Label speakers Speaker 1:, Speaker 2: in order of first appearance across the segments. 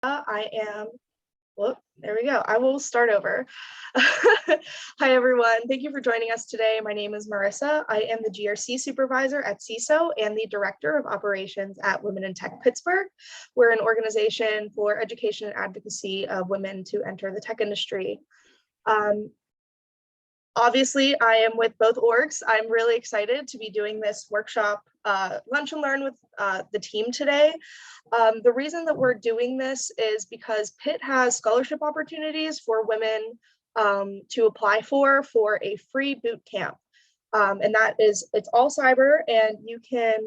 Speaker 1: I am, whoop, there we go. I will start over. Hi, everyone. Thank you for joining us today. My name is Marissa. I am the GRC Supervisor at Seiso and the Director of Operations at Women in Tech Pittsburgh. We're an organization for education and advocacy of women to enter the tech industry. Obviously, I am with both orgs. I'm really excited to be doing this workshop, lunch and learn with the team today. The reason that we're doing this is because Pitt has scholarship opportunities for women to apply for a free boot camp. And it's all cyber, and you can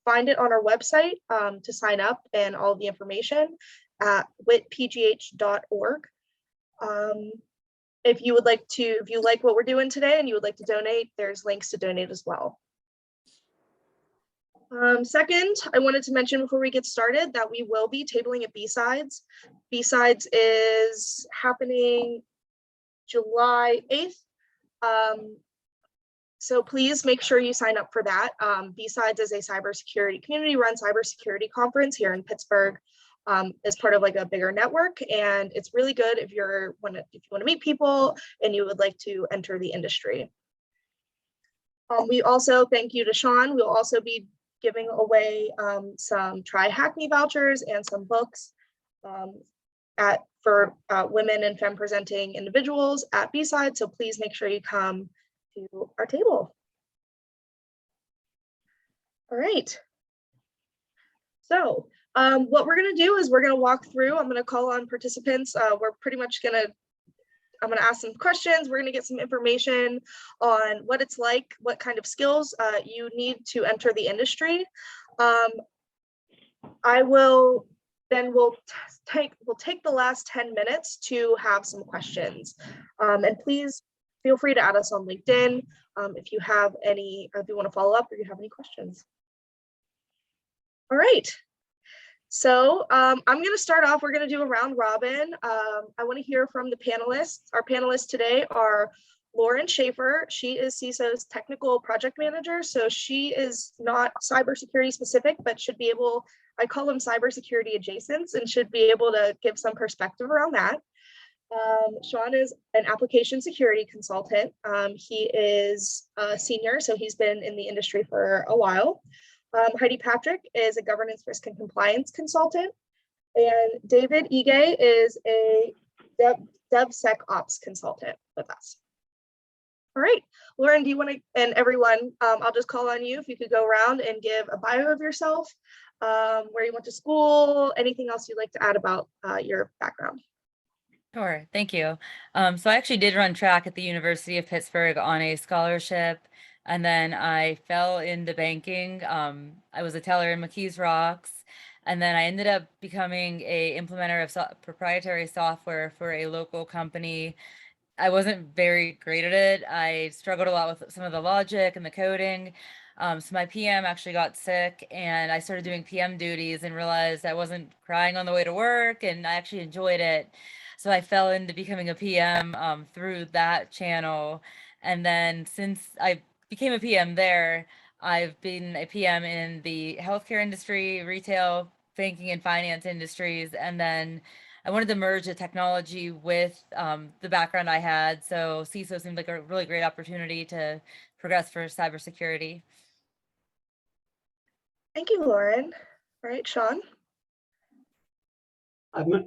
Speaker 1: find it on our website to sign up, and all the information at WITPGH.org. If you like what we're doing today and you would like to donate, there's links to donate as well. Second, I wanted to mention before we get started that we will be tabling at B-Sides. B-Sides is happening July 8th. So please make sure you sign up for that. B-Sides is a cybersecurity, community-run cybersecurity conference here in Pittsburgh. As part of like a bigger network, and it's really good if you want to meet people and you would like to enter the industry. We also thank you to Sean. We'll also be giving away some Try Hack Me vouchers and some books for women and femme presenting individuals at B-Side. So please make sure you come to our table. All right. So what we're going to do is we're going to walk through. I'm going to call on participants. I'm going to ask some questions. We're going to get some information on what it's like, what kind of skills you need to enter the industry. We'll take the last 10 minutes to have some questions. And please feel free to add us on LinkedIn if you want to follow up or you have any questions. All right. So I'm going to start off. We're going to do a round robin. I want to hear from the panelists. Our panelists today are Lauren Shaffer. She is Seiso's technical project manager. So she is not cybersecurity specific, but should be able, I call them cybersecurity adjacents, and should be able to give some perspective around that. Sean is an application security consultant. He is a senior, so he's been in the industry for a while. Heidi Patrick is a governance, risk, and compliance consultant, and David Ige is a DevSecOps consultant with us. All right, Lauren, do you want to, and everyone, I'll just call on you if you could go around and give a bio of yourself, where you went to school, anything else you'd like to add about your background.
Speaker 2: Sure, thank you. So I actually did run track at the University of Pittsburgh on a scholarship. And then I fell into banking. I was a teller in McKees Rocks. And then I ended up becoming a implementer of proprietary software for a local company. I wasn't very great at it. I struggled a lot with some of the logic and the coding. So my PM actually got sick, and I started doing PM duties and realized I wasn't crying on the way to work, and I actually enjoyed it. So I fell into becoming a PM through that channel. And then since I became a PM there, I've been a PM in the healthcare industry, retail, banking, and finance industries. And then I wanted to merge the technology with the background I had. So Seiso seemed like a really great opportunity to progress for cybersecurity.
Speaker 1: Thank you, Lauren. All right, Sean.
Speaker 3: Hi, my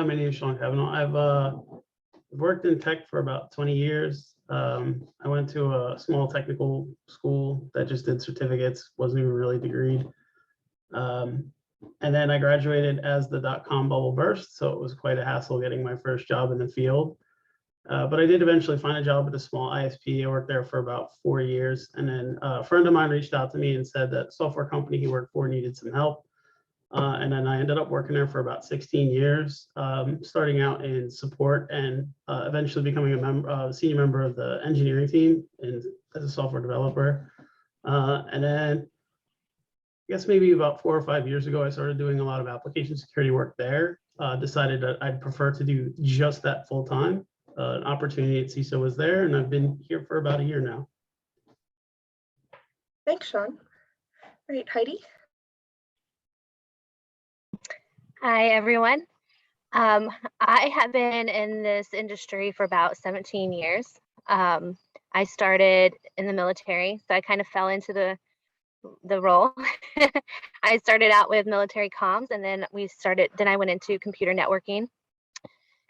Speaker 3: name is Sean Cavanaugh. I've worked in tech for about 20 years. I went to a small technical school that just did certificates, wasn't even really degreed. And then I graduated as the .com bubble burst, so it was quite a hassle getting my first job in the field. But I did eventually find a job at a small ISP. I worked there for about 4 years, and then a friend of mine reached out to me and said that software company he worked for needed some help. And then I ended up working there for about 16 years, starting out in support and eventually becoming a senior member of the engineering team and as a software developer. And then I guess maybe about 4 or 5 years ago, I started doing a lot of application security work there. Decided that I'd prefer to do just that full time. An opportunity at Seiso was there, and I've been here for about a year now.
Speaker 1: Thanks, Sean. All right, Heidi.
Speaker 4: Hi, everyone. I have been in this industry for about 17 years. I started in the military, so I kind of fell into the role. I started out with military comms, and then I went into computer networking,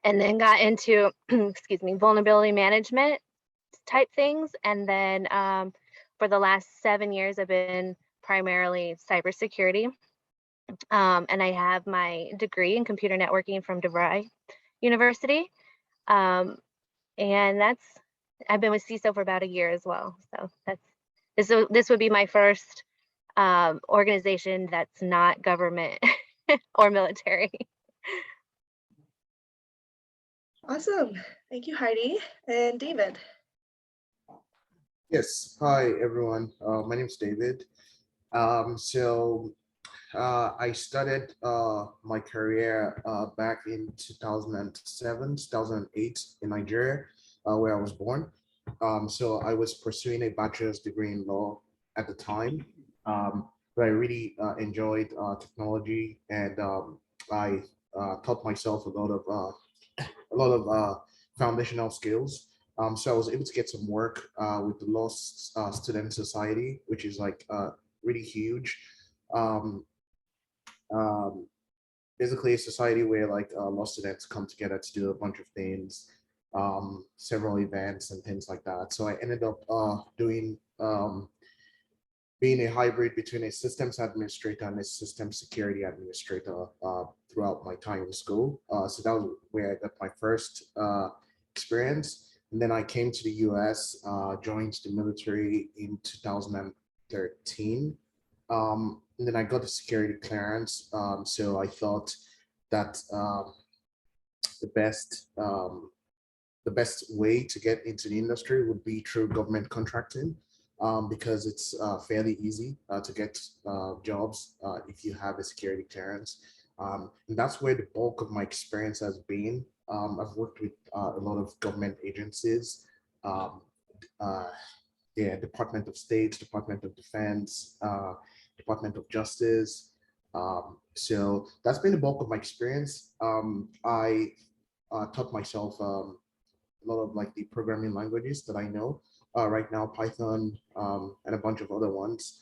Speaker 4: and then got into, excuse me, vulnerability management type things. And then for the last 7 years, I've been primarily cybersecurity. And I have my degree in computer networking from DeVry University. And I've been with CISO for about a year as well. So this would be my first organization that's not government or military.
Speaker 1: Awesome. Thank you, Heidi. And David.
Speaker 5: Yes, hi everyone. My name is David. I started my career back in 2007, 2008 in Nigeria, where I was born. So I was pursuing a bachelor's degree in law at the time, but I really enjoyed technology, and I taught myself a lot of foundational skills. So I was able to get some work with the Law Student Society, which is like really huge. Um, um, Basically a society where like law students come together to do a bunch of things, several events and things like that. So I ended up being a hybrid between a systems administrator and a system security administrator throughout my time in school. So that was where I got my first experience. And then I came to the US, joined the military in 2013. And then I got the security clearance. So I thought that the best way to get into the industry would be through government contracting, because it's fairly easy to get jobs if you have a security clearance. And that's where the bulk of my experience has been. I've worked with a lot of government agencies, Department of State, Department of Defense, Department of Justice. So that's been the bulk of my experience. I taught myself a lot of like the programming languages that I know right now, Python, and a bunch of other ones.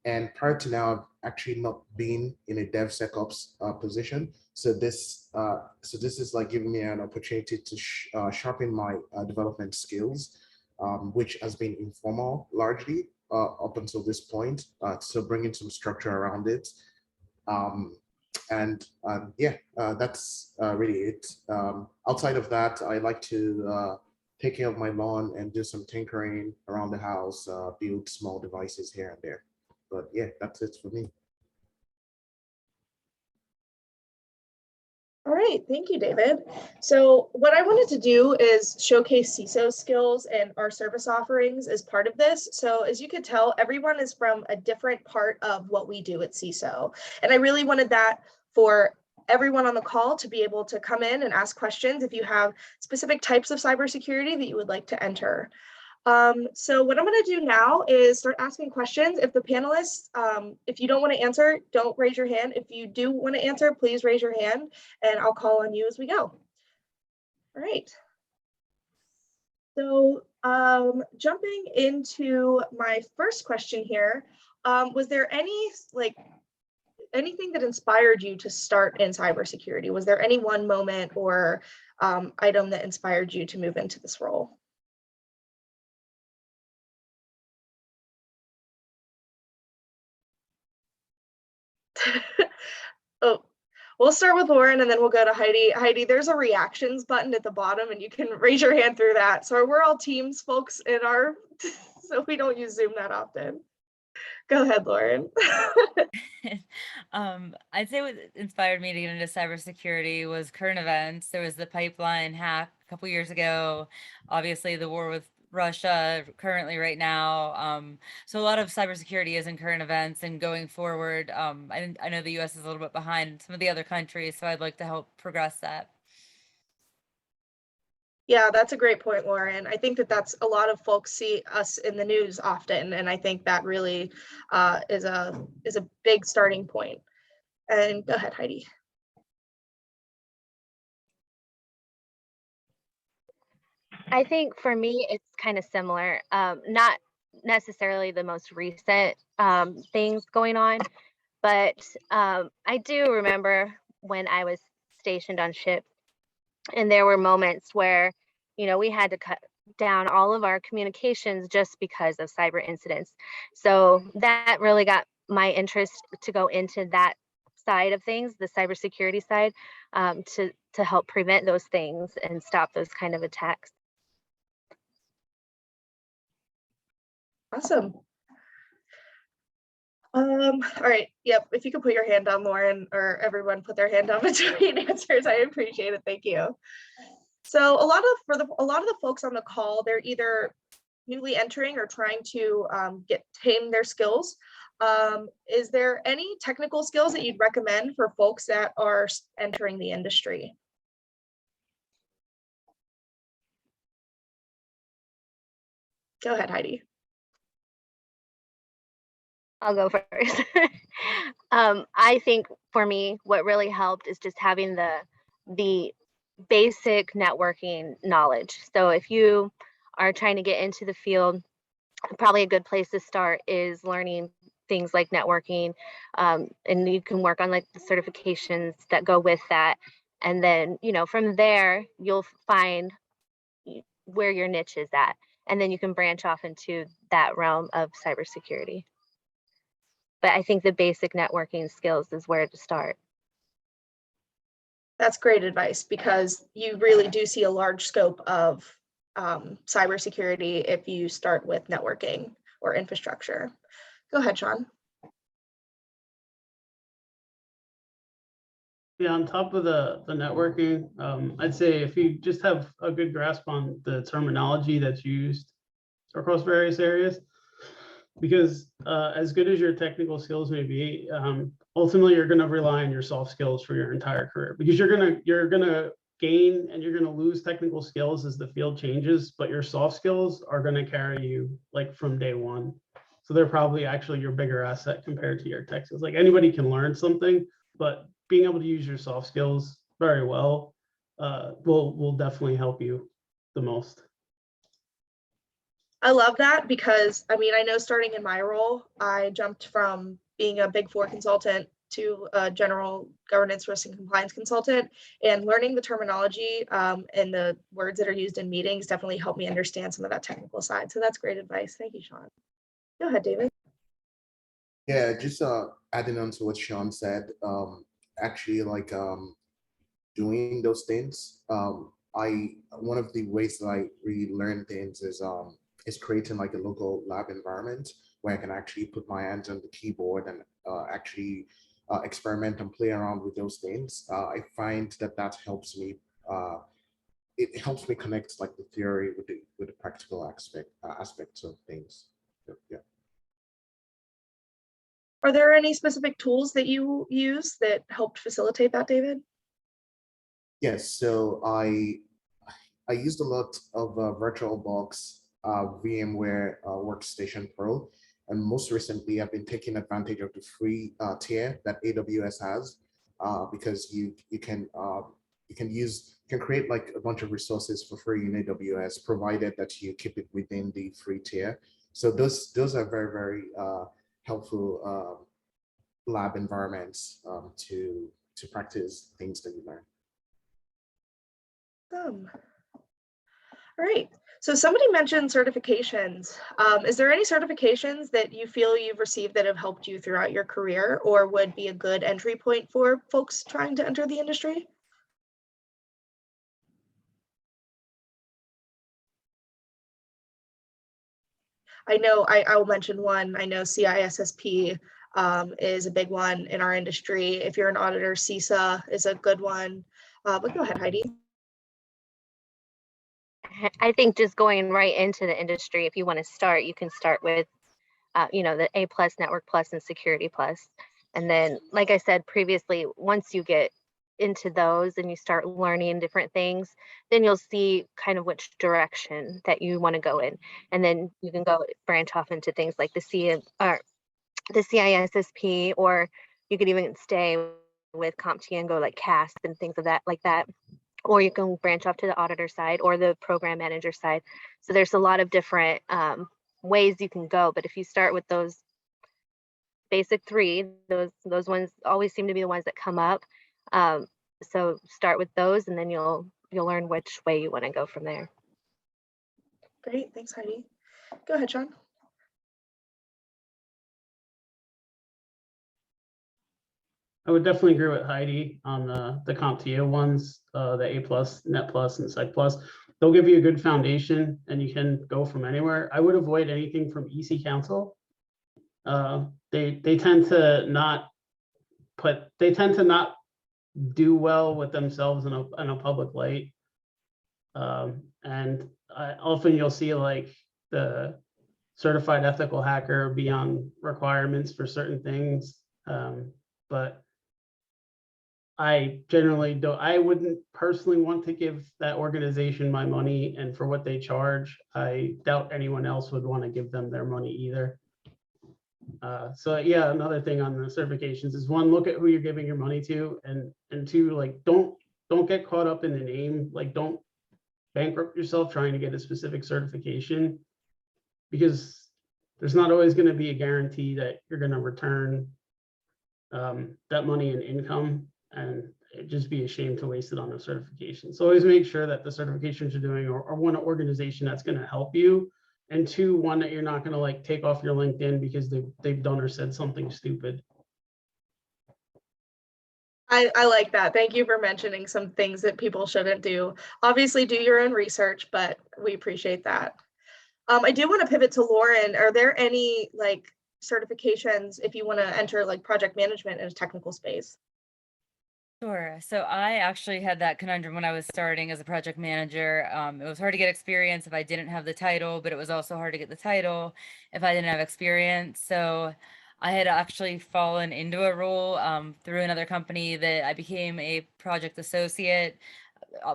Speaker 5: And prior to now, I've actually not been in a DevSecOps position. So this is like giving me an opportunity to sharpen my development skills, which has been informal largely up until this point. So bringing some structure around it. That's really it. Outside of that, I like to take care of my lawn and do some tinkering around the house, build small devices here and there. But yeah, that's it for me.
Speaker 1: All right, thank you, David. So what I wanted to do is showcase CISO skills and our service offerings as part of this. So as you could tell, everyone is from a different part of what we do at CISO. And I really wanted that for everyone on the call to be able to come in and ask questions if you have specific types of cybersecurity that you would like to enter. So what I'm going to do now is start asking questions. If the panelists, if you don't want to answer, don't raise your hand. If you do want to answer, please raise your hand and I'll call on you as we go. All right. So jumping into my first question here, was there anything that inspired you to start in cybersecurity? Was there any one moment or item that inspired you to move into this role? Oh, we'll start with Lauren and then we'll go to Heidi. Heidi, there's a reactions button at the bottom and you can raise your hand through that. So we're all Teams folks in our, so we don't use Zoom that often. Go ahead, Lauren.
Speaker 2: I'd say what inspired me to get into cybersecurity was current events. There was the pipeline hack a couple years ago, obviously the war with Russia currently right now. So a lot of cybersecurity is in current events, and going forward, I know the US is a little bit behind some of the other countries, so I'd like to help progress that.
Speaker 1: Yeah, that's a great point, Lauren. I think that that's a lot of folks see us in the news often, and I think that really is a big starting point. And go ahead, Heidi.
Speaker 4: I think for me, it's kind of similar. Not necessarily the most recent things going on, but I do remember when I was stationed on ship, and there were moments where, we had to cut down all of our communications just because of cyber incidents. So that really got my interest to go into that side of things, the cybersecurity side, to help prevent those things and stop those kind of attacks.
Speaker 1: Awesome. All right. Yep. If you could put your hand down, Lauren, or everyone put their hand down between answers, I appreciate it. Thank you. So a lot of the folks on the call, they're either newly entering or trying to tame their skills. Is there any technical skills that you'd recommend for folks that are entering the industry? Go ahead, Heidi.
Speaker 4: I'll go first. I think for me, what really helped is just having the basic networking knowledge. So if you are trying to get into the field, probably a good place to start is learning things like networking, and you can work on like the certifications that go with that. And then, from there, you'll find where your niche is at. And then you can branch off into that realm of cybersecurity. But I think the basic networking skills is where to start.
Speaker 1: That's great advice, because you really do see a large scope of cybersecurity if you start with networking or infrastructure. Go ahead, Sean.
Speaker 3: Yeah, on top of the networking, I'd say if you just have a good grasp on the terminology that's used across various areas, because as good as your technical skills may be, ultimately you're going to rely on your soft skills for your entire career, because you're gonna gain and you're going to lose technical skills as the field changes, but your soft skills are going to carry you like from day one. So they're probably actually your bigger asset compared to your tech skills. Like anybody can learn something, but being able to use your soft skills very well will definitely help you the most.
Speaker 1: I love that, because I mean, I know starting in my role, I jumped from being a Big Four consultant to a general governance, risk, and compliance consultant, and learning the terminology and the words that are used in meetings definitely helped me understand some of that technical side. So that's great advice. Thank you, Sean. Go ahead, David.
Speaker 5: Yeah, just adding on to what Sean said, actually like doing those things. One of the ways that I really learn things is creating like a local lab environment where I can actually put my hands on the keyboard and actually experiment and play around with those things. I find that helps me. It helps me connect like the theory with the practical aspects of things. So, yeah.
Speaker 1: Are there any specific tools that you use that helped facilitate that, David?
Speaker 5: Yes, so I used a lot of VirtualBox, VMware Workstation Pro, and most recently I've been taking advantage of the free tier that AWS has, because you can create like a bunch of resources for free in AWS, provided that you keep it within the free tier. So those are very, very helpful lab environments to practice things that you learn.
Speaker 1: All right. So somebody mentioned certifications. Is there any certifications that you feel you've received that have helped you throughout your career or would be a good entry point for folks trying to enter the industry? I know I will mention one. I know CISSP is a big one in our industry. If you're an auditor, CISA is a good one. But go ahead, Heidi.
Speaker 4: I think just going right into the industry, if you want to start, you can start with, the A+, Network Plus, and Security Plus. And then, like I said previously, once you get into those and you start learning different things, then you'll see kind of which direction that you want to go in. And then you can go branch off into things like the CISSP, or you could even stay with CompTIA and go like CASP and things of that like that. or you can branch off to the auditor side or the program manager side. So there's a lot of different ways you can go. But if you start with those basic three, those ones always seem to be the ones that come up. So start with those, and then you'll learn which way you want to go from there.
Speaker 1: Great, thanks, Heidi. Go ahead, Sean.
Speaker 3: I would definitely agree with Heidi on the CompTIA ones, the A+, Net Plus, and Psych Plus. They'll give you a good foundation, and you can go from anywhere. I would avoid anything from EC Council. They tend to not do well with themselves in a public light, and often you'll see like the certified ethical hacker be on requirements for certain things, but I generally don't. I wouldn't personally want to give that organization my money, and for what they charge, I doubt anyone else would want to give them their money either. So yeah, another thing on the certifications is, one, look at who you're giving your money to, and two, like don't get caught up in the name. Like, don't bankrupt yourself trying to get a specific certification, because there's not always going to be a guarantee that you're going to return that money in income, and it'd just be a shame to waste it on a certification. So always make sure that the certifications you're doing are one organization that's going to help you, and two, one that you're not going to like take off your LinkedIn because they've done or said something stupid.
Speaker 1: I like that. Thank you for mentioning some things that people shouldn't do. Obviously, do your own research, but we appreciate that. I do want to pivot to Lauren. Are there any like certifications if you want to enter like project management in a technical space?
Speaker 2: Sure. So I actually had that conundrum when I was starting as a project manager. It was hard to get experience if I didn't have the title, but it was also hard to get the title if I didn't have experience. So I had actually fallen into a role through another company that I became a project associate.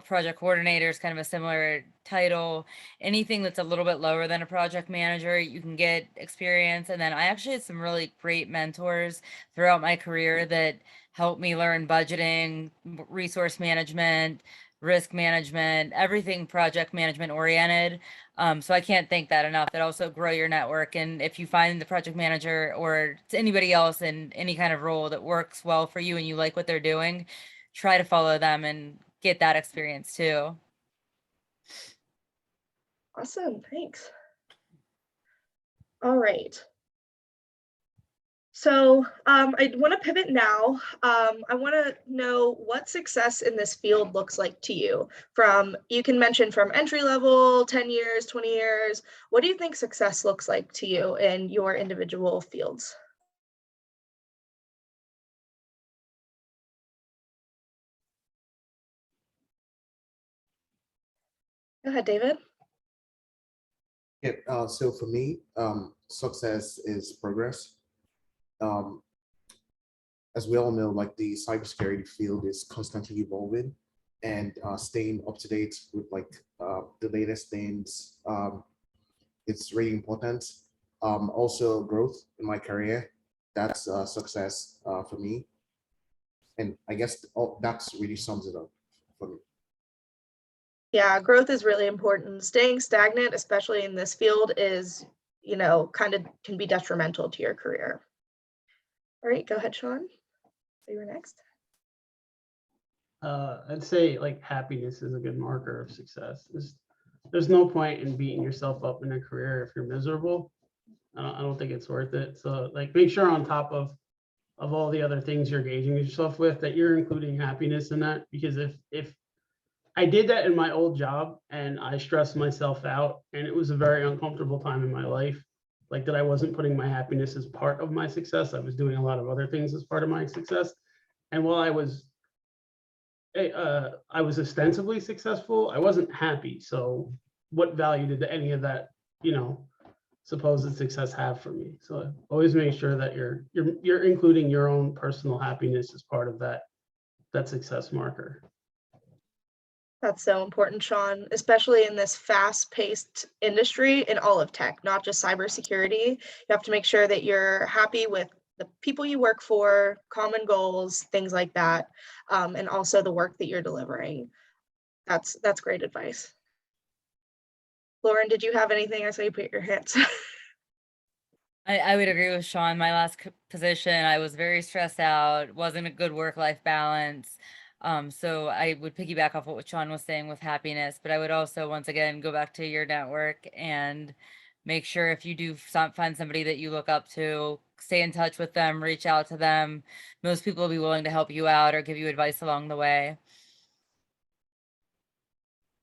Speaker 2: Project coordinator is kind of a similar title. Anything that's a little bit lower than a project manager, you can get experience. And then I actually had some really great mentors throughout my career that helped me learn budgeting, resource management, risk management, everything project management oriented. So I can't thank that enough. That also grow your network. And if you find the project manager or anybody else in any kind of role that works well for you and you like what they're doing, try to follow them and get that experience too.
Speaker 1: Awesome, thanks. All right. So I want to pivot now. I want to know what success in this field looks like to you. You can mention from entry level, 10 years, 20 years. What do you think success looks like to you in your individual fields? Go ahead, David.
Speaker 5: Yeah, so for me, success is progress. As we all know, like the cybersecurity field is constantly evolving, and staying up to date with like the latest things, it's really important. Also growth in my career, that's success for me. And I guess that's really sums it up for me.
Speaker 1: Yeah, growth is really important. Staying stagnant, especially in this field, is, kind of can be detrimental to your career. All right, go ahead, Sean. You were next.
Speaker 3: I'd say like happiness is a good marker of success. There's no point in beating yourself up in a career if you're miserable. I don't think it's worth it. So like make sure on top of all the other things you're engaging yourself with that you're including happiness in that, because if I did that in my old job and I stressed myself out and it was a very uncomfortable time in my life, like that I wasn't putting my happiness as part of my success. I was doing a lot of other things as part of my success. And while I was ostensibly successful, I wasn't happy. So what value did any of that, supposed success have for me? So always make sure that you're including your own personal happiness as part of that success marker.
Speaker 1: That's so important, Sean, especially in this fast-paced industry in all of tech, not just cybersecurity. You have to make sure that you're happy with the people you work for, common goals, things like that, and also the work that you're delivering. That's great advice. Lauren, did you have anything? I saw you put your hands.
Speaker 2: I would agree with Sean. My last position, I was very stressed out, wasn't a good work-life balance. So I would piggyback off what Sean was saying with happiness, but I would also, once again, go back to your network and make sure if you do find somebody that you look up to, stay in touch with them, reach out to them. Most people will be willing to help you out or give you advice along the way.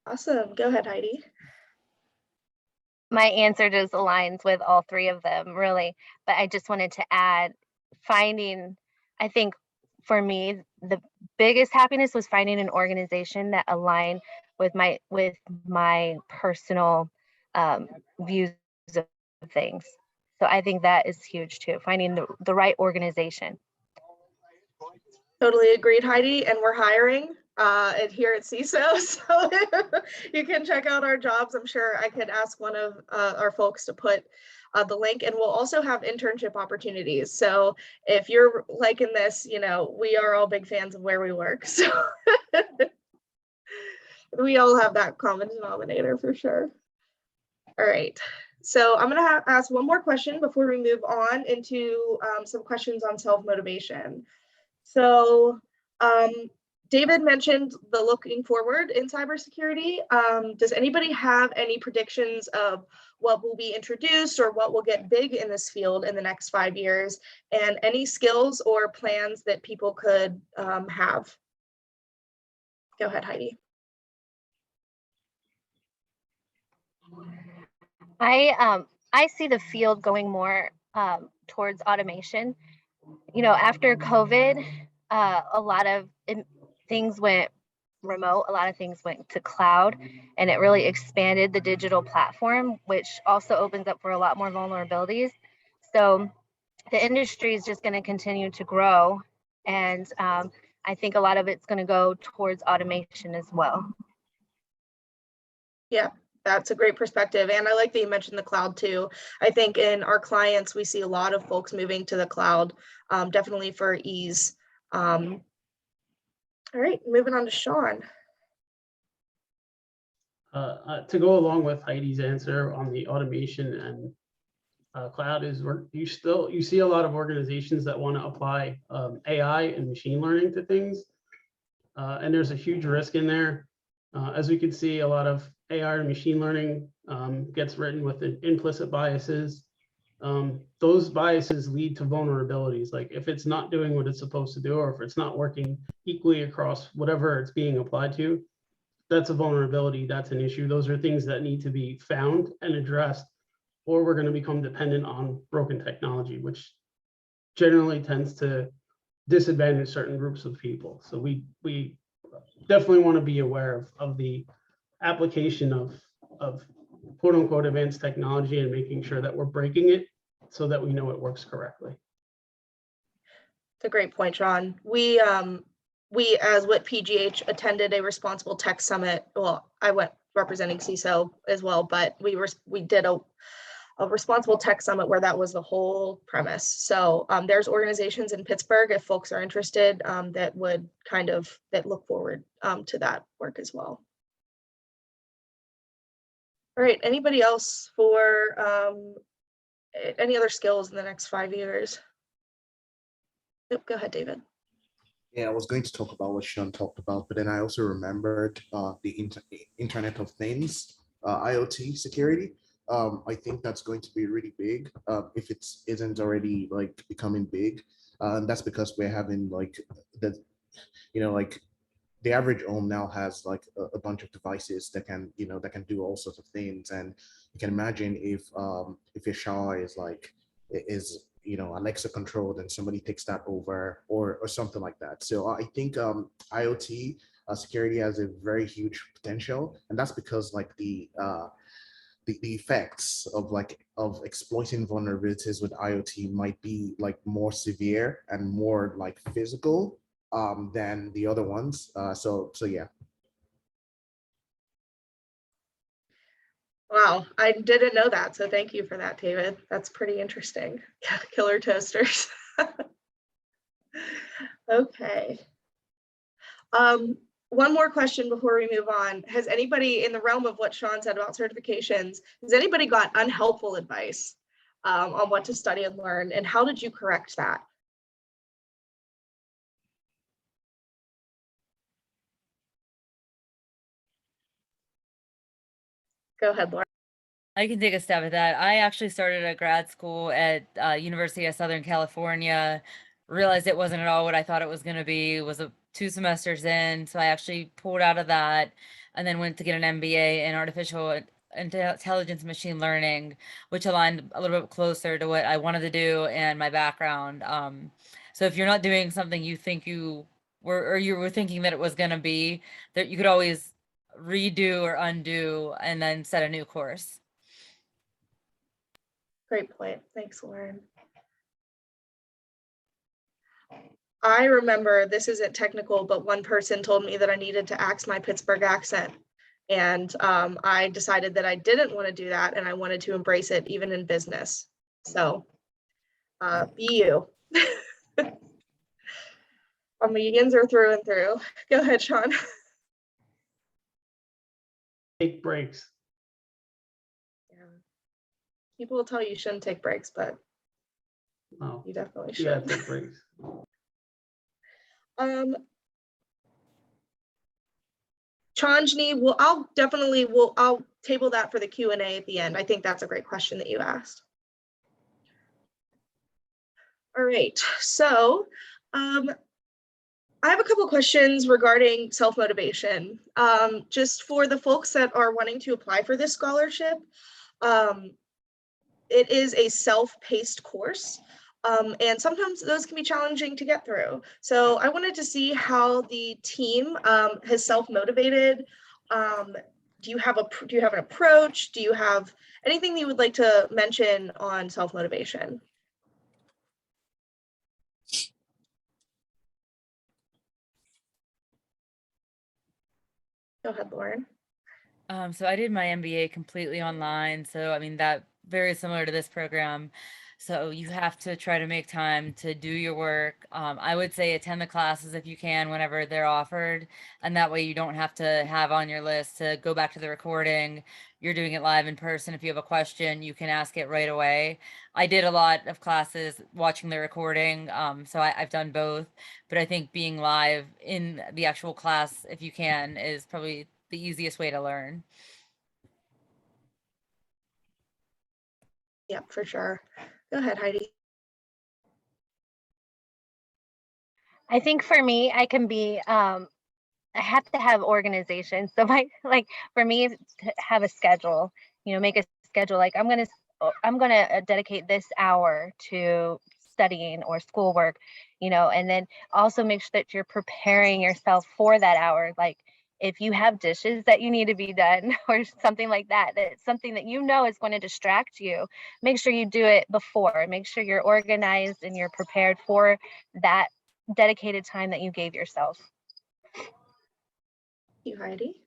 Speaker 1: Awesome. Go ahead, Heidi.
Speaker 4: My answer just aligns with all three of them, really. But I just wanted to add, I think for me, the biggest happiness was finding an organization that aligned with my personal views of things. So I think that is huge too, finding the right organization.
Speaker 1: Totally agreed, Heidi. And we're hiring here at CISO. So you can check out our jobs. I'm sure I could ask one of our folks to put the link, and we'll also have internship opportunities. So if you're liking this, we are all big fans of where we work. So we all have that common denominator for sure. All right. So I'm going to ask one more question before we move on into some questions on self-motivation. So David mentioned the looking forward in cybersecurity. Does anybody have any predictions of what will be introduced or what will get big in this field in the next 5 years, and any skills or plans that people could have? Go ahead, Heidi.
Speaker 4: I see the field going more towards automation. After COVID, a lot of things went remote, a lot of things went to cloud, and it really expanded the digital platform, which also opens up for a lot more vulnerabilities. So the industry is just going to continue to grow, and I think a lot of it's going to go towards automation as well.
Speaker 1: Yeah, that's a great perspective. And I like that you mentioned the cloud too. I think in our clients, we see a lot of folks moving to the cloud, definitely for ease. All right, moving on to Sean.
Speaker 3: To go along with Heidi's answer on the automation and cloud is you see a lot of organizations that want to apply AI and machine learning to things, and there's a huge risk in there. As we can see, a lot of AI and machine learning gets written with implicit biases. Those biases lead to vulnerabilities. Like if it's not doing what it's supposed to do, or if it's not working equally across whatever it's being applied to, that's a vulnerability, that's an issue. Those are things that need to be found and addressed, or we're going to become dependent on broken technology, which generally tends to disadvantage certain groups of people. So we definitely want to be aware of the application of quote unquote advanced technology and making sure that we're breaking it so that we know it works correctly.
Speaker 1: It's a great point, Sean. We as WITPGH attended a responsible tech summit. Well, I went representing CISO as well, but we did a responsible tech summit where that was the whole premise. So there's organizations in Pittsburgh, if folks are interested, that would that look forward to that work as well. All right, anybody else for any other skills in the next 5 years? Yep, go ahead, David.
Speaker 5: Yeah, I was going to talk about what Sean talked about, but then I also remembered the Internet of Things, IoT security. I think that's going to be really big if it isn't already like becoming big. And that's because we're having like the average home now has like a bunch of devices that can do all sorts of things. And you can imagine if your shower is Alexa controlled and somebody takes that over or something like that. So I think IoT security has a very huge potential, and that's because like the effects of exploiting vulnerabilities with IoT might be like more severe and more like physical than the other ones. So yeah.
Speaker 1: Wow, I didn't know that. So thank you for that, David. That's pretty interesting. Killer toasters. Okay. one more question before we move on. Has anybody, in the realm of what Sean said about certifications, has anybody got unhelpful advice on what to study and learn, and how did you correct that? Go ahead, Laura.
Speaker 2: I can take a stab at that. I actually started a grad school at University of Southern California, realized it wasn't at all what I thought it was going to be, was 2 semesters in. So I actually pulled out of that and then went to get an MBA in artificial intelligence machine learning, which aligned a little bit closer to what I wanted to do and my background. So if you're not doing something you think you were, or you were thinking that it was going to be, that you could always redo or undo and then set a new course.
Speaker 1: Great point. Thanks, Lauren. I remember, this isn't technical, but one person told me that I needed to axe my Pittsburgh accent. And I decided that I didn't want to do that, and I wanted to embrace it even in business. So be you. Amigans are through and through. Go ahead, Sean.
Speaker 3: Take breaks.
Speaker 1: Yeah. People will tell you shouldn't take breaks, but
Speaker 3: Oh,
Speaker 1: you definitely should.
Speaker 3: yeah, take breaks.
Speaker 1: Chanjni, I'll table that for the Q&A at the end. I think that's a great question that you asked. All right, so I have a couple questions regarding self-motivation. Just for the folks that are wanting to apply for this scholarship, it is a self-paced course. And sometimes those can be challenging to get through. So I wanted to see how the team has self-motivated. Do you have an approach? Do you have anything that you would like to mention on self-motivation? Go ahead, Lauren.
Speaker 2: So I did my MBA completely online. So, I mean, that very similar to this program. So you have to try to make time to do your work. I would say attend the classes if you can, whenever they're offered. And that way you don't have to have on your list to go back to the recording. You're doing it live in person. If you have a question, you can ask it right away. I did a lot of classes watching the recording. So I've done both, but I think being live in the actual class, if you can, is probably the easiest way to learn.
Speaker 1: Yeah, for sure. Go ahead, Heidi.
Speaker 4: I think for me, I can be, I have to have organization. So for me to have a schedule, make a schedule, like I'm going to dedicate this hour to studying or schoolwork, and then also make sure that you're preparing yourself for that hour. Like if you have dishes that you need to be done or something like that, that's something that is going to distract you, make sure you do it before. Make sure you're organized and you're prepared for that dedicated time that you gave yourself.
Speaker 1: Thank you, Heidi.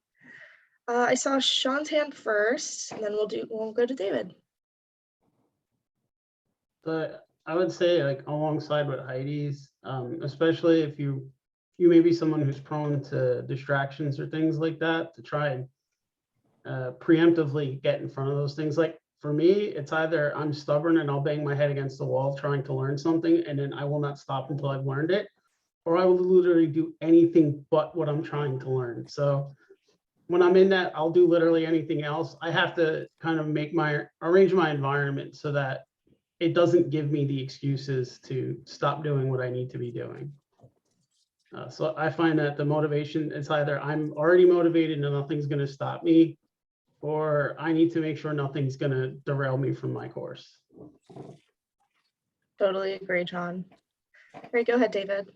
Speaker 1: I saw Sean's hand first, and then we'll go to David.
Speaker 3: But I would say, like, alongside with Heidi's, especially if you may be someone who's prone to distractions or things like that, to try and preemptively get in front of those things. Like for me, it's either I'm stubborn and I'll bang my head against the wall trying to learn something, and then I will not stop until I've learned it, or I will literally do anything but what I'm trying to learn. So when I'm in that, I'll do literally anything else. I have to kind of arrange my environment so that it doesn't give me the excuses to stop doing what I need to be doing. So I find that the motivation is either I'm already motivated and nothing's going to stop me, or I need to make sure nothing's going to derail me from my course.
Speaker 1: Totally agree, John. All right, go ahead, David.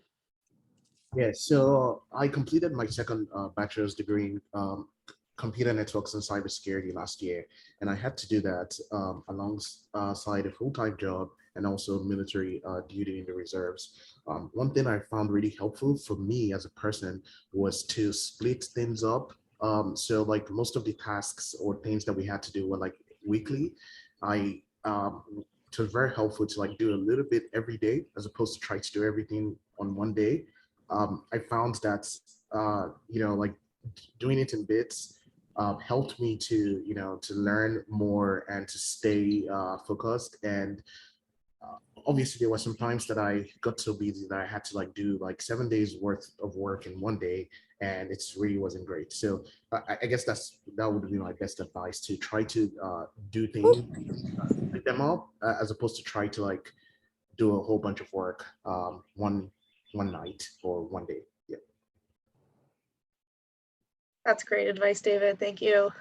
Speaker 5: Yeah, so I completed my second bachelor's degree in computer networks and cybersecurity last year, and I had to do that alongside a full-time job and also military duty in the reserves. One thing I found really helpful for me as a person was to split things up. So like most of the tasks or things that we had to do were like weekly. It was very helpful to like do a little bit every day as opposed to try to do everything on one day. I found that like doing it in bits helped me to, to learn more and to stay focused. And obviously there were some times that I got so busy that I had to like do like 7 days worth of work in one day, and it's really wasn't great. So I guess that would be my best advice, to try to do things, pick them up, as opposed to try to like do a whole bunch of work one night or one day. Yeah.
Speaker 1: That's great advice, David. Thank you.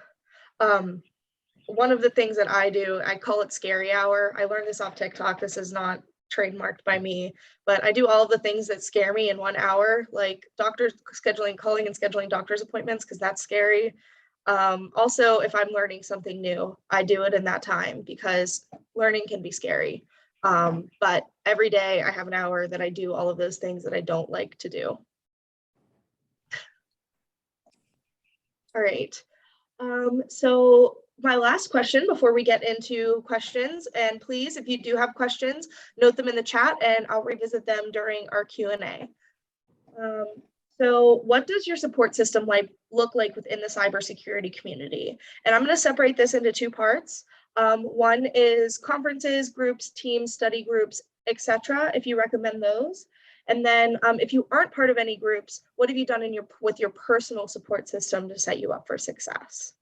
Speaker 1: One of the things that I do, I call it scary hour. I learned this off TikTok. This is not trademarked by me, but I do all of the things that scare me in 1 hour, like calling and scheduling doctor's appointments, because that's scary. Also, if I'm learning something new, I do it in that time, because learning can be scary. But every day I have an hour that I do all of those things that I don't like to do. All right. So my last question before we get into questions, and please, if you do have questions, note them in the chat and I'll revisit them during our Q&A. So what does your support system look like within the cybersecurity community? And I'm going to separate this into two parts. One is conferences, groups, teams, study groups, etc., if you recommend those. And then if you aren't part of any groups, what have you done with your personal support system to set you up for success?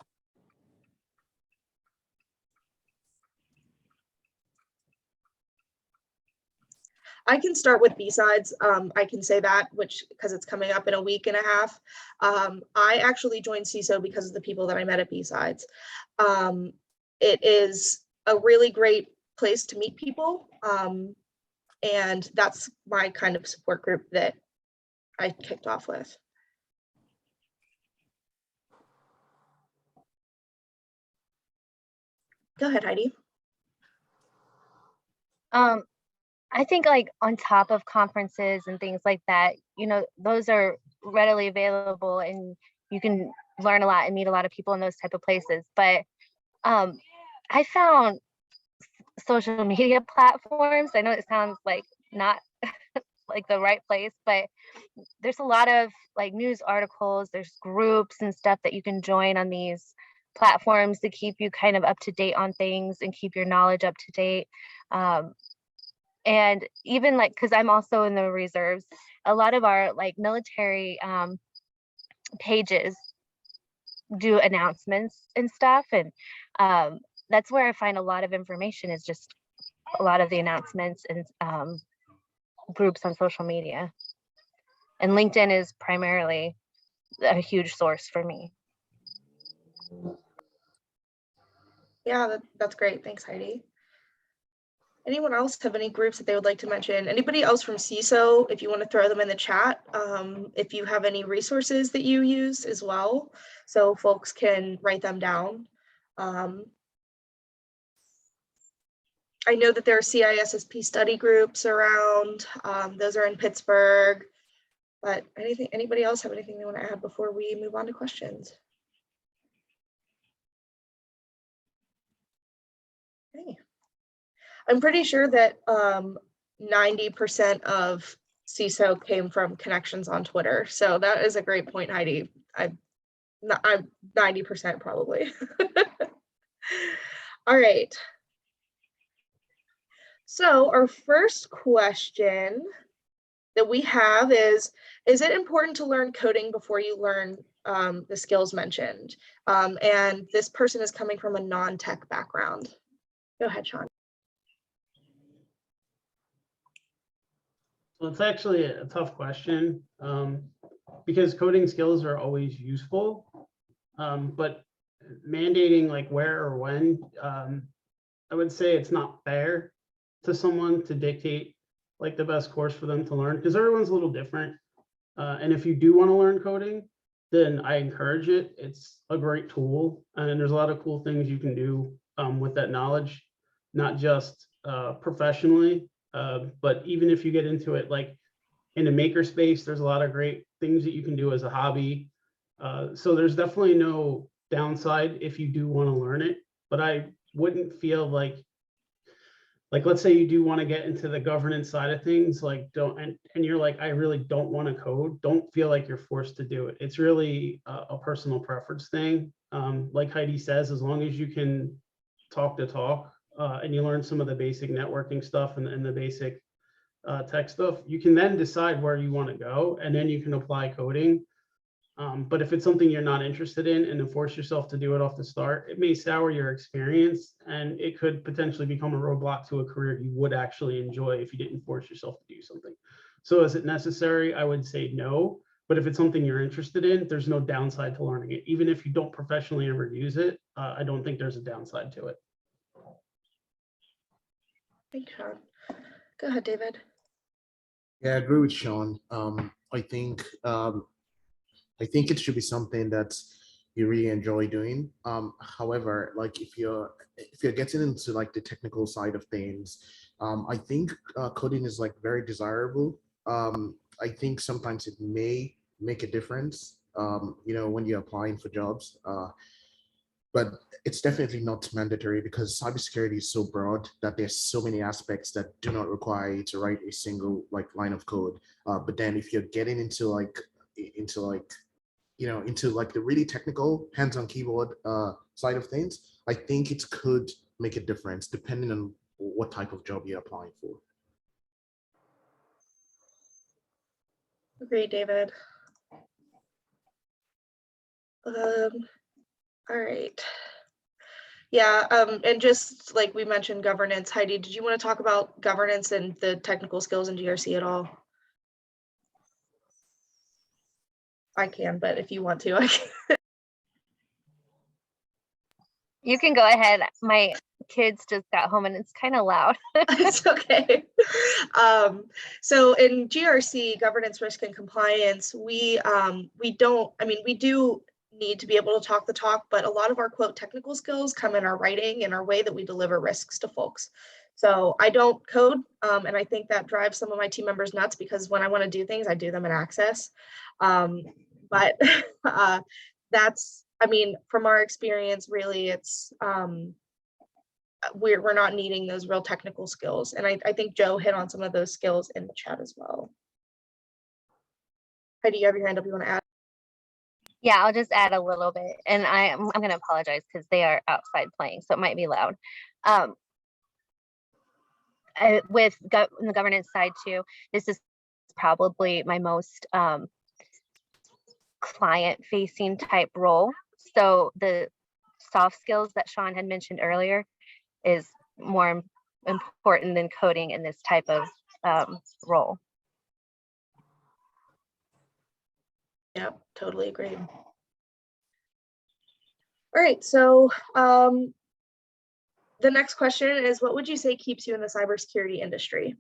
Speaker 1: I can start with B-sides. I can say that, because it's coming up in a week and a half. I actually joined CISO because of the people that I met at B-sides. It is a really great place to meet people. And that's my kind of support group that I kicked off with. Go ahead, Heidi.
Speaker 4: I think like on top of conferences and things like that, those are readily available and you can learn a lot and meet a lot of people in those type of places. But I found social media platforms. I know it sounds like not like the right place, but there's a lot of like news articles, there's groups and stuff that you can join on these platforms to keep you kind of up to date on things and keep your knowledge up to date. And even like, because I'm also in the reserves, a lot of our like military pages do announcements and stuff. And that's where I find a lot of information, is just a lot of the announcements and groups on social media. And LinkedIn is primarily a huge source for me.
Speaker 1: Yeah, that's great. Thanks, Heidi. Anyone else have any groups that they would like to mention? Anybody else from CISO, if you want to throw them in the chat, if you have any resources that you use as well, so folks can write them down. I know that there are CISSP study groups around. Those are in Pittsburgh. But anybody else have anything they want to add before we move on to questions? Okay. I'm pretty sure that 90% of CISO came from connections on Twitter. So that is a great point, Heidi. I'm 90% probably. All right. So our first question that we have is it important to learn coding before you learn the skills mentioned? And this person is coming from a non-tech background. Go ahead, Sean.
Speaker 3: So it's actually a tough question, because coding skills are always useful, but mandating like where or when, I would say it's not fair to someone to dictate like the best course for them to learn, because everyone's a little different. And if you do want to learn coding, then I encourage it. It's a great tool, and there's a lot of cool things you can do with that knowledge, not just professionally, but even if you get into it like in a makerspace, there's a lot of great things that you can do as a hobby. So there's definitely no downside if you do want to learn it, but I wouldn't feel like like, let's say you do want to get into the governance side of things, like and you're like, I really don't want to code, don't feel like you're forced to do it. It's really a personal preference thing. Like Heidi says, as long as you can talk the talk and you learn some of the basic networking stuff and the basic tech stuff, you can then decide where you want to go, and then you can apply coding. But if it's something you're not interested in and then force yourself to do it off the start, it may sour your experience, and it could potentially become a roadblock to a career you would actually enjoy if you didn't force yourself to do something. So is it necessary? I would say no. But if it's something you're interested in, there's no downside to learning it. Even if you don't professionally ever use it, I don't think there's a downside to it.
Speaker 1: Thanks, Sean. Go ahead, David.
Speaker 5: Yeah, I agree with Sean. I think it should be something that you really enjoy doing. However, like if you're getting into like the technical side of things, I think coding is like very desirable. I think sometimes it may make a difference, when you're applying for jobs. But it's definitely not mandatory because cybersecurity is so broad that there's so many aspects that do not require you to write a single like line of code. But then if you're getting into the really technical hands-on keyboard side of things, I think it could make a difference depending on what type of job you're applying for.
Speaker 1: Agreed, David. All right. Yeah, and just like we mentioned governance, Heidi, did you want to talk about governance and the technical skills in GRC at all? I can, but if you want to, I can.
Speaker 4: You can go ahead. My kids just got home and it's kind of loud.
Speaker 1: It's okay. So in GRC, governance, risk, and compliance, we do need to be able to talk the talk, but a lot of our quote technical skills come in our writing and our way that we deliver risks to folks. So I don't code, and I think that drives some of my team members nuts because when I want to do things, I do them in Access. But that's, from our experience, really, it's we're not needing those real technical skills. And I think Joe hit on some of those skills in the chat as well. Heidi, you have your hand up, you want to add?
Speaker 4: Yeah, I'll just add a little bit, and I'm going to apologize because they are outside playing, so it might be loud. With the governance side too, this is probably my most client-facing type role. So the soft skills that Sean had mentioned earlier is more important than coding in this type of role.
Speaker 1: Yeah, totally agree. All right, so the next question is, what would you say keeps you in the cybersecurity industry?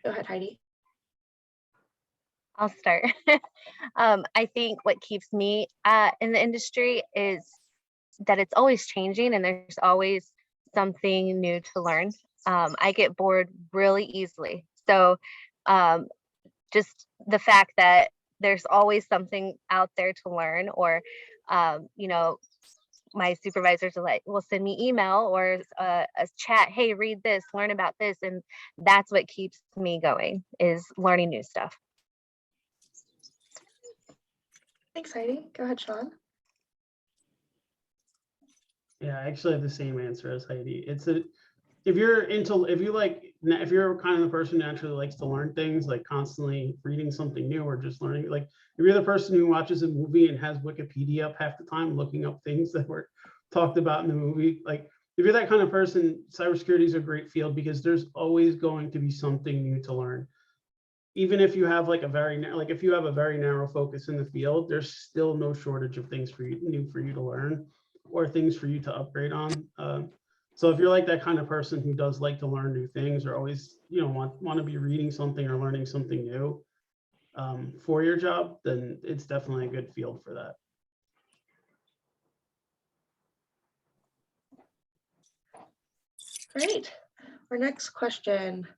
Speaker 1: Go ahead, Heidi.
Speaker 4: I'll start. I think what keeps me in the industry is that it's always changing and there's always something new to learn. I get bored really easily. So just the fact that there's always something out there to learn, or, my supervisors will send me email or a chat, hey, read this, learn about this. And that's what keeps me going, is learning new stuff.
Speaker 1: Thanks, Heidi. Go ahead, Sean.
Speaker 3: Yeah, I actually have the same answer as Heidi. If you're kind of the person who actually likes to learn things, like constantly reading something new or just learning, like if you're the person who watches a movie and has Wikipedia up half the time looking up things that were talked about in the movie, like if you're that kind of person, cybersecurity is a great field because there's always going to be something new to learn. Even if you have if you have a very narrow focus in the field, there's still no shortage of things new for you to learn or things for you to upgrade on. So if you're like that kind of person who does like to learn new things or always, want to be reading something or learning something new for your job, then it's definitely a good field for that.
Speaker 1: Great. Our next question.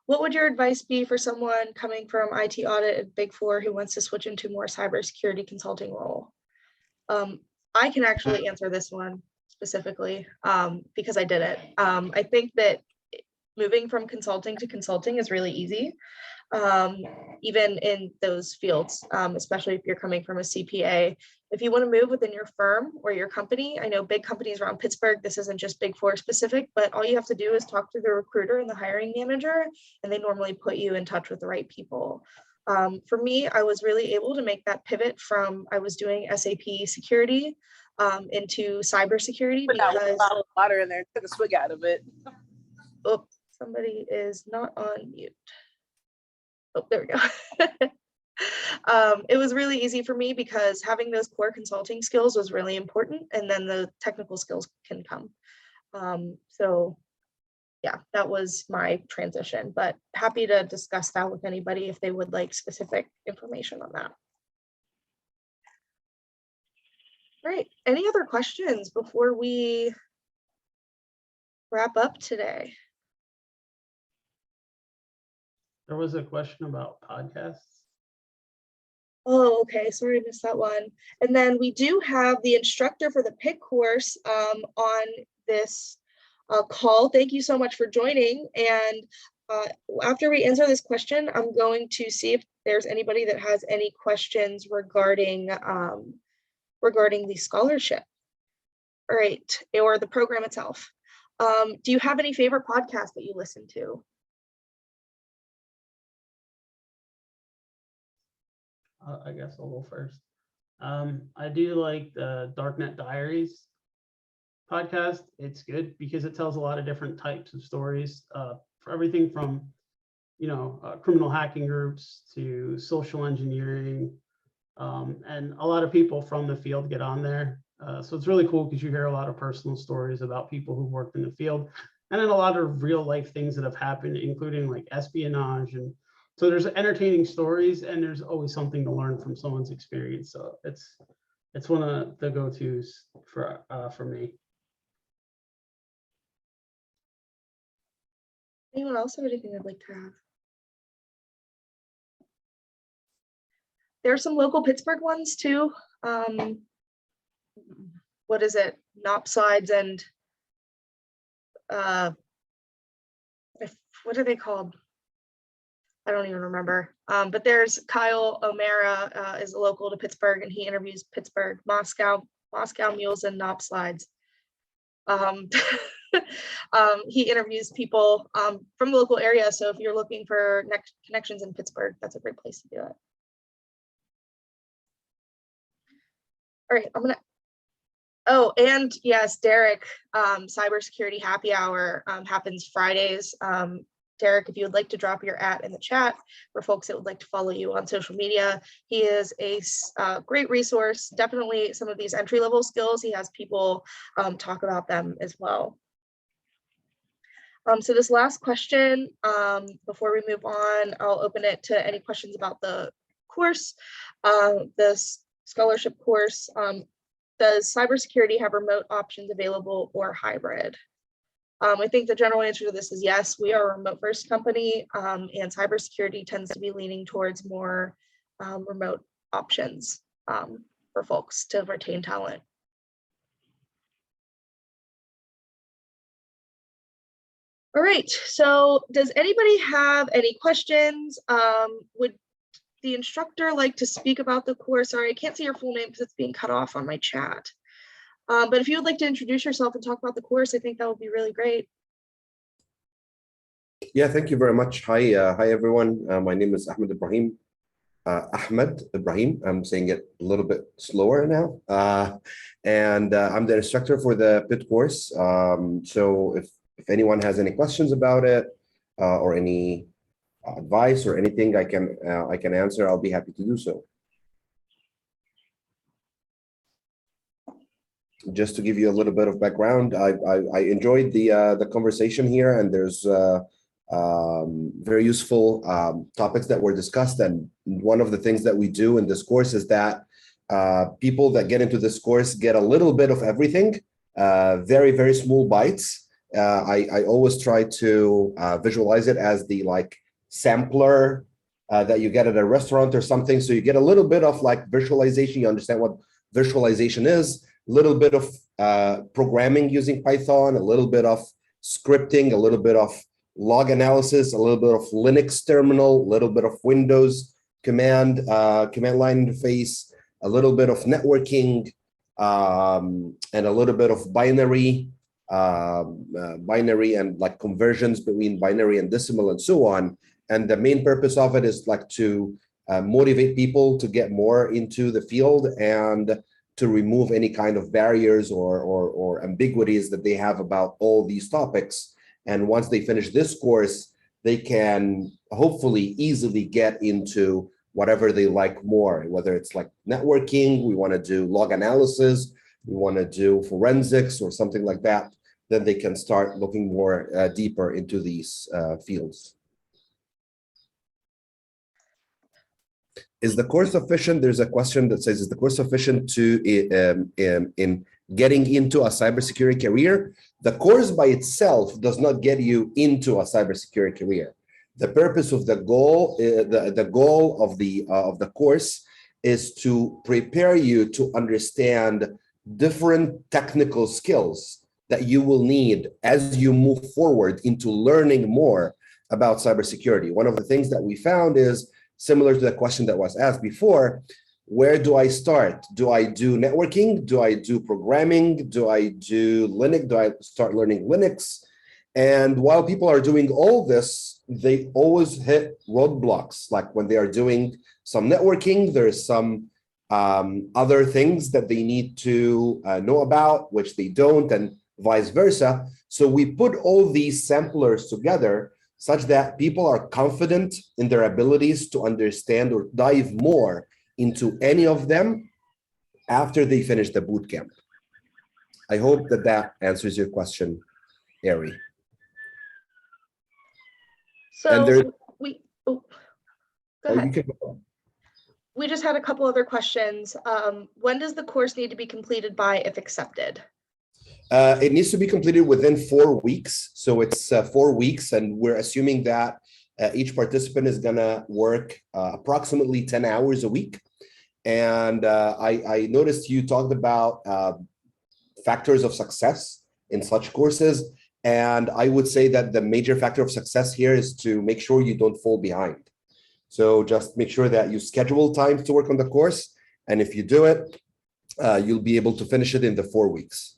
Speaker 1: What would your advice be for someone coming from IT audit at Big Four who wants to switch into more cybersecurity consulting role? I can actually answer this one specifically because I did it. I think that moving from consulting to consulting is really easy, even in those fields, especially if you're coming from a CPA. If you want to move within your firm or your company, I know big companies around Pittsburgh, this isn't just Big Four specific, but all you have to do is talk to the recruiter and the hiring manager, and they normally put you in touch with the right people. For me, I was really able to make that pivot from, I was doing SAP security into cybersecurity
Speaker 6: Put that
Speaker 1: because,
Speaker 6: bottle of water in there, took a swig out of it.
Speaker 1: oh, somebody is not on mute. Oh, there we go. It was really easy for me because having those core consulting skills was really important, and then the technical skills can come. So yeah, that was my transition, but happy to discuss that with anybody if they would like specific information on that. Great. Any other questions before we wrap up today?
Speaker 3: There was a question about podcasts.
Speaker 1: Oh, okay. Sorry, I missed that one. And then we do have the instructor for the PIC course on this call. Thank you so much for joining. And after we answer this question, I'm going to see if there's anybody that has any questions regarding regarding the scholarship. All right, or the program itself. Do you have any favorite podcasts that you listen to?
Speaker 3: I guess I'll go first. I do like the Darknet Diaries podcast. It's good because it tells a lot of different types of stories, for everything from, criminal hacking groups to social engineering, and a lot of people from the field get on there. So it's really cool because you hear a lot of personal stories about people who've worked in the field, and then a lot of real life things that have happened, including like espionage. And so there's entertaining stories, and there's always something to learn from someone's experience. So it's one of the go-tos for me.
Speaker 1: Anyone else have anything they'd like to have? There are some local Pittsburgh ones too. What is it? Knop slides and what are they called? I don't even remember. But there's Kyle O'Mara is local to Pittsburgh, and he interviews Pittsburgh, Moscow mules and knop slides. He interviews people from the local area. So if you're looking for next connections in Pittsburgh, that's a great place to do it. All right, I'm gonna. Oh, and yes, Derek, Cybersecurity Happy Hour happens Fridays. Derek, if you would like to drop your @ in the chat for folks that would like to follow you on social media, he is a great resource. Definitely some of these entry-level skills, he has people talk about them as well. So this last question, before we move on, I'll open it to any questions about the course, this scholarship course. Does cybersecurity have remote options available or hybrid? I think the general answer to this is yes. We are a remote first company, and cybersecurity tends to be leaning towards more remote options for folks to retain talent. All right, so does anybody have any questions? Would the instructor like to speak about the course? Sorry, I can't see your full name because it's being cut off on my chat. But if you would like to introduce yourself and talk about the course, I think that would be really great.
Speaker 7: Yeah, thank you very much. Hi, everyone. My name is Ahmed Ibrahim. Ahmed Ibrahim. I'm saying it a little bit slower now. And I'm the instructor for the PIT course. So if anyone has any questions about it or any advice or anything I can answer, I'll be happy to do so. Just to give you a little bit of background, I enjoyed the conversation here, and there's very useful topics that were discussed. And one of the things that we do in this course is that people that get into this course get a little bit of everything, very, very small bites. I always try to visualize it as the sampler that you get at a restaurant or something. So you get a little bit of visualization, you understand virtualization is, a little bit of programming using Python, a little bit of scripting, a little bit of log analysis, a little bit of Linux terminal, a little bit of Windows command line interface, a little bit of networking, and a little bit of binary and like conversions between binary and decimal and so on. And the main purpose of it is like to motivate people to get more into the field and to remove any kind of barriers or ambiguities that they have about all these topics. And once they finish this course, they can hopefully easily get into whatever they like more, whether it's like networking, we want to do log analysis, we want to do forensics or something like that, then they can start looking more deeper into these fields. Is the course sufficient? There's a question that says, is the course sufficient to in getting into a cybersecurity career? The course by itself does not get you into a cybersecurity career. The purpose of the goal, the goal of the course is to prepare you to understand different technical skills that you will need as you move forward into learning more about cybersecurity. One of the things that we found is similar to the question that was asked before, where do I start? Do I do networking? Do I do programming? Do I do Linux? Do I start learning Linux? And while people are doing all this, they always hit roadblocks. Like when they are doing some networking, there's some other things that they need to know about, which they don't, and vice versa. So we put all these samplers together such that people are confident in their abilities to understand or dive more into any of them after they finish the boot camp. I hope that that answers your question, Ari.
Speaker 1: So go
Speaker 7: Oh,
Speaker 1: ahead.
Speaker 7: you can go.
Speaker 1: We just had a couple other questions. When does the course need to be completed by if accepted?
Speaker 7: It needs to be completed within 4 weeks. So it's 4 weeks, and we're assuming that each participant is gonna work approximately 10 hours a week. And I noticed you talked about factors of success in such courses. And I would say that the major factor of success here is to make sure you don't fall behind. So just make sure that you schedule time to work on the course. And if you do it, you'll be able to finish it in the 4 weeks.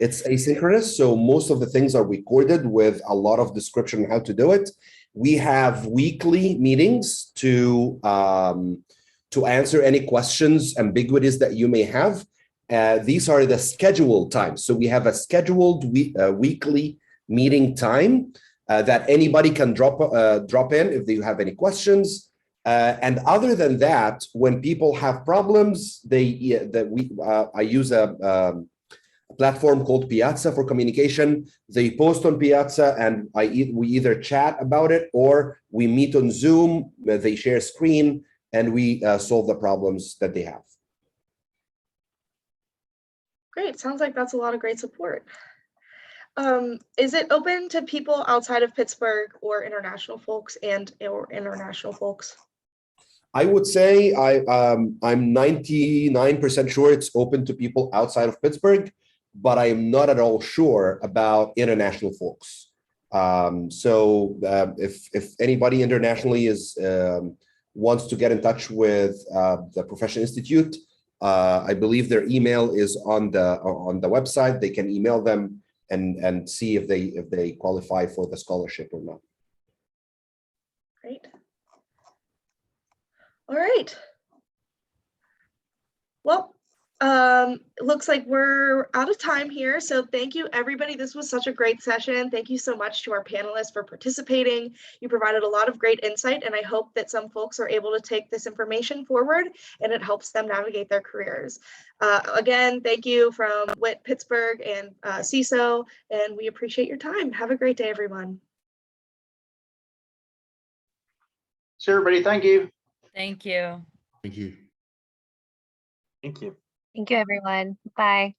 Speaker 7: It's asynchronous, so most of the things are recorded with a lot of description on how to do it. We have weekly meetings to answer any questions, ambiguities that you may have. These are the scheduled times. So we have a scheduled weekly meeting time that anybody can drop in if they have any questions. And other than that, when people have problems, I use a platform called Piazza for communication. They post on Piazza, and we either chat about it or we meet on Zoom. They share screen, and we solve the problems that they have.
Speaker 1: Great, sounds like that's a lot of great support. Is it open to people outside of Pittsburgh or international folks or international folks?
Speaker 7: I would say I'm 99% sure it's open to people outside of Pittsburgh, but I am not at all sure about international folks. If anybody internationally wants to get in touch with the Profession Institute, I believe their email is on the website. They can email them and see if they qualify for the scholarship or not.
Speaker 1: Great. All right. Well, it looks like we're out of time here. So thank you, everybody. This was such a great session. Thank you so much to our panelists for participating. You provided a lot of great insight, and I hope that some folks are able to take this information forward and it helps them navigate their careers. Again, thank you from WIT Pittsburgh and Seiso, and we appreciate your time. Have a great day, everyone.
Speaker 8: So everybody, thank you.
Speaker 2: Thank you.
Speaker 5: Thank you.
Speaker 6: Thank you.
Speaker 4: Thank you, everyone. Bye.